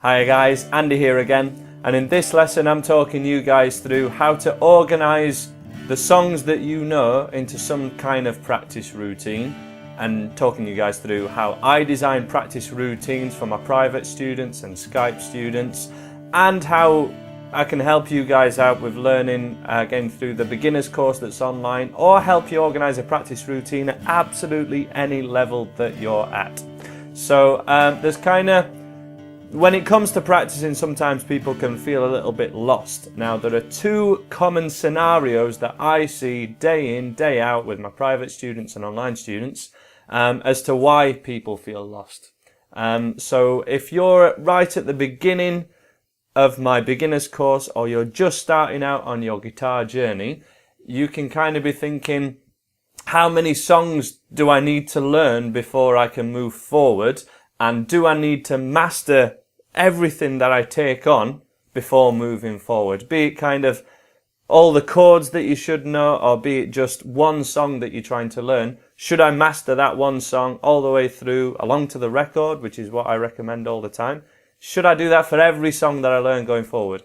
Hi guys, Andy here again, and in this lesson I'm talking you guys through how to organise the songs that you know into some kind of practice routine, and talking you guys through how I design practice routines for my private students and Skype students, and how I can help you guys out with learning getting through the beginner's course that's online, or help you organise a practice routine at absolutely any level that you're at. So there's when it comes to practicing, sometimes people can feel a little bit lost. Now, there are two common scenarios that I see day in, day out with my private students and online students as to why people feel lost. So if you're right at the beginning of my beginner's course, or you're just starting out on your guitar journey, you can kind of be thinking, how many songs do I need to learn before I can move forward? And do I need to master everything that I take on before moving forward? Be it kind of all the chords that you should know, or be it just one song that you're trying to learn. Should I master that one song all the way through along to the record, which is what I recommend all the time? Should I do that for every song that I learn going forward?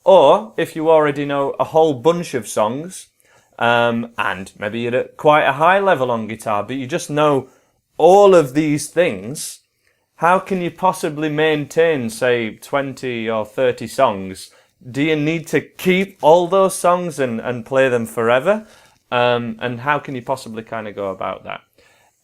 Or if you already know a whole bunch of songs, and maybe you're at quite a high level on guitar, but you just know all of these things, how can you possibly maintain, say, 20 or 30 songs? Do you need to keep all those songs and play them forever? And how can you possibly kind of go about that?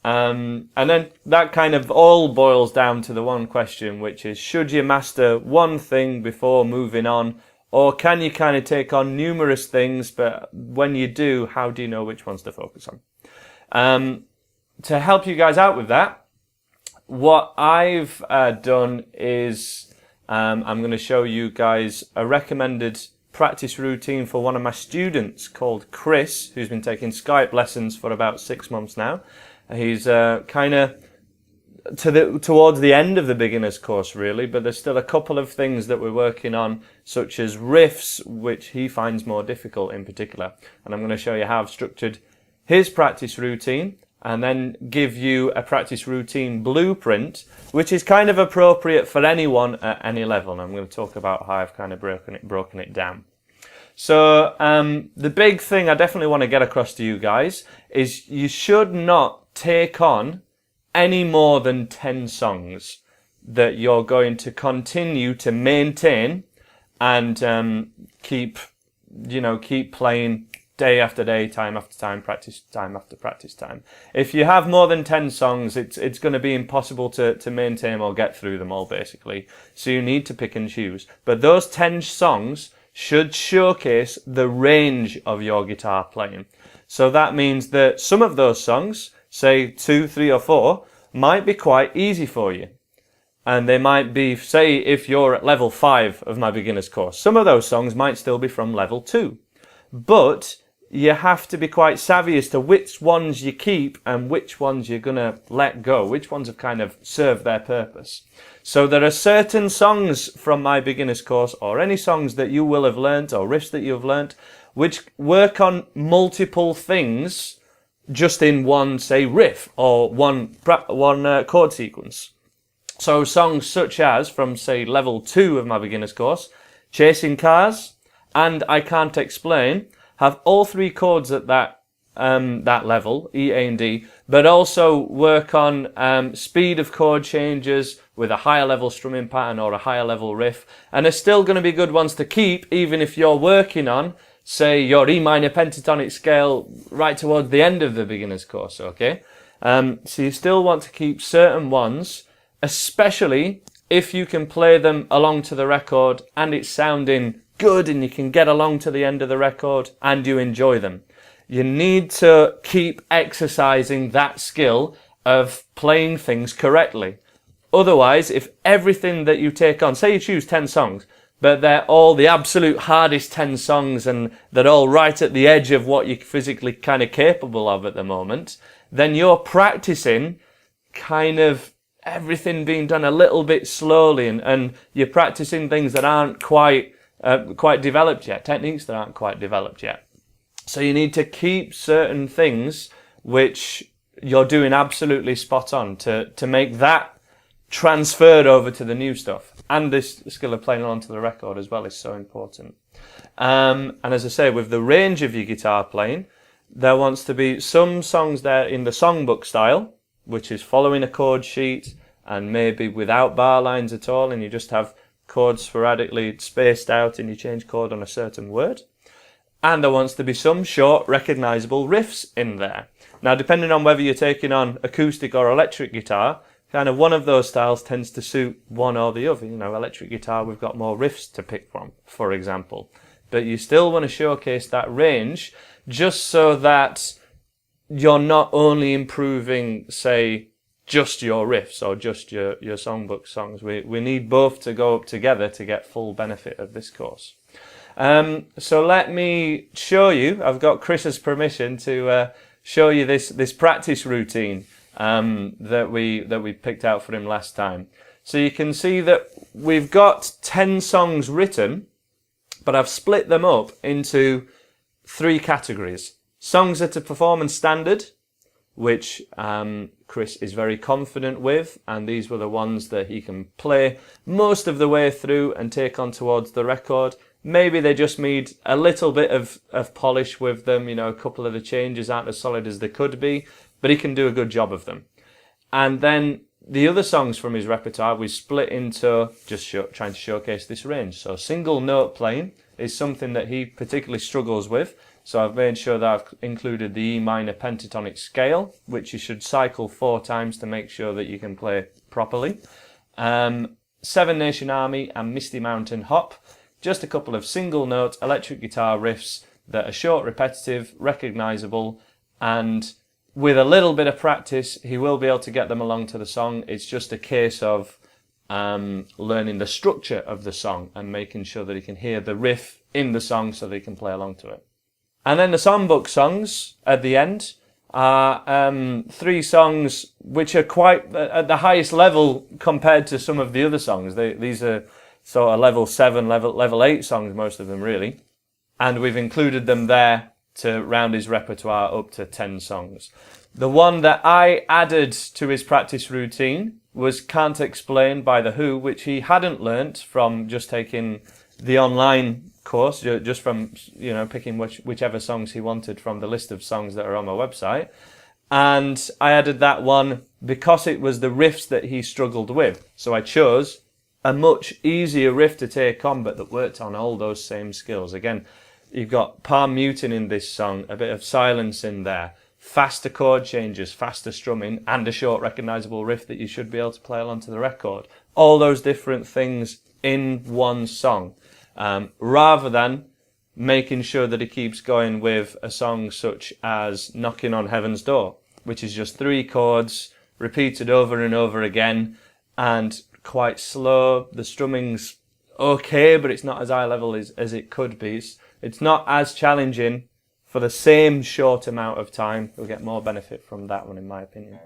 And then that kind of all boils down to the one question, which is, should you master one thing before moving on? Or can you kind of take on numerous things, but when you do, how do you know which ones to focus on? To help you guys out with that, what I've done is I'm going to show you guys a recommended practice routine for one of my students called Chris, who's been taking Skype lessons for about 6 months now. He's kind of towards the end of the beginner's course, really, but there's still a couple of things that we're working on, such as riffs, which he finds more difficult in particular. And I'm going to show you how I've structured his practice routine, and then give you a practice routine blueprint, which is kind of appropriate for anyone at any level. And I'm going to talk about how I've kind of broken it down. So the big thing I definitely want to get across to you guys is you should not take on any more than 10 songs that you're going to continue to maintain and keep playing day after day, time after time, practice time after practice time. If you have more than 10 songs, it's going to be impossible to maintain or get through them all, basically. So you need to pick and choose. But those 10 songs should showcase the range of your guitar playing. So that means that some of those songs, say 2, 3 or 4, might be quite easy for you. And they might be, say, if you're at level 5 of my beginner's course, some of those songs might still be from level 2. But you have to be quite savvy as to which ones you keep and which ones you're going to let go, which ones have kind of served their purpose. So there are certain songs from my beginner's course, or any songs that you will have learnt, or riffs that you have learnt, which work on multiple things just in one, say, riff, or one chord sequence. So songs such as, from, say, level 2 of my beginner's course, Chasing Cars and I Can't Explain, have all 3 chords at that level, E, A and D, but also work on speed of chord changes with a higher level strumming pattern or a higher level riff, and are still going to be good ones to keep even if you're working on, say, your E minor pentatonic scale right towards the end of the beginner's course, okay? So you still want to keep certain ones, especially if you can play them along to the record and it's sounding good and you can get along to the end of the record and you enjoy them. You need to keep exercising that skill of playing things correctly. Otherwise, if everything that you take on, say you choose 10 songs, but they're all the absolute hardest 10 songs and they're all right at the edge of what you're physically kind of capable of at the moment, then you're practicing kind of everything being done a little bit slowly, and you're practicing things that aren't quite developed yet, techniques that aren't quite developed yet. So you need to keep certain things which you're doing absolutely spot on to make that transferred over to the new stuff. and this skill of playing along to the record as well is so important. And as I say, with the range of your guitar playing, there wants to be some songs there in the songbook style, which is following a chord sheet and maybe without bar lines at all, and you just have chords sporadically spaced out and you change chord on a certain word. And there wants to be some short, recognisable riffs in there. Now, depending on whether you're taking on acoustic or electric guitar, kind of one of those styles tends to suit one or the other. You know, electric guitar, we've got more riffs to pick from, for example. But you still want to showcase that range, just so that you're not only improving, say, just your riffs or just your songbook songs. We need both to go up together to get full benefit of this course. So let me show you, I've got Chris's permission to show you this practice routine that we picked out for him last time. So you can see that we've got 10 songs written, but I've split them up into 3 categories. Songs at a performance standard, which Chris is very confident with, and these were the ones that he can play most of the way through and take on towards the record. Maybe they just need a little bit of polish with them, you know, a couple of the changes aren't as solid as they could be, but he can do a good job of them. And then the other songs from his repertoire we split into just trying to showcase this range. So single note playing is something that he particularly struggles with. So I've made sure that I've included the E minor pentatonic scale, which you should cycle 4 times to make sure that you can play properly. Seven Nation Army and Misty Mountain Hop. Just a couple of single note electric guitar riffs that are short, repetitive, recognisable, and with a little bit of practice, he will be able to get them along to the song. It's just a case of learning the structure of the song and making sure that he can hear the riff in the song so that he can play along to it. And then the songbook songs at the end are 3 songs which are quite at the highest level compared to some of the other songs. These are sort of level 7, level 8 songs, most of them really. And we've included them there to round his repertoire up to 10 songs. The one that I added to his practice routine was Can't Explain by The Who, which he hadn't learnt from just taking the online course, just from, you know, picking whichever songs he wanted from the list of songs that are on my website. And I added that one because it was the riffs that he struggled with. So I chose a much easier riff to take on, but that worked on all those same skills. Again, you've got palm muting in this song, a bit of silence in there, faster chord changes, faster strumming, and a short recognisable riff that you should be able to play along to the record. All those different things in one song, rather than making sure that he keeps going with a song such as Knocking on Heaven's Door, which is just 3 chords repeated over and over again and quite slow. The strumming's okay, but it's not as high level as it could be. It's not as challenging for the same short amount of time. You'll get more benefit from that one, in my opinion.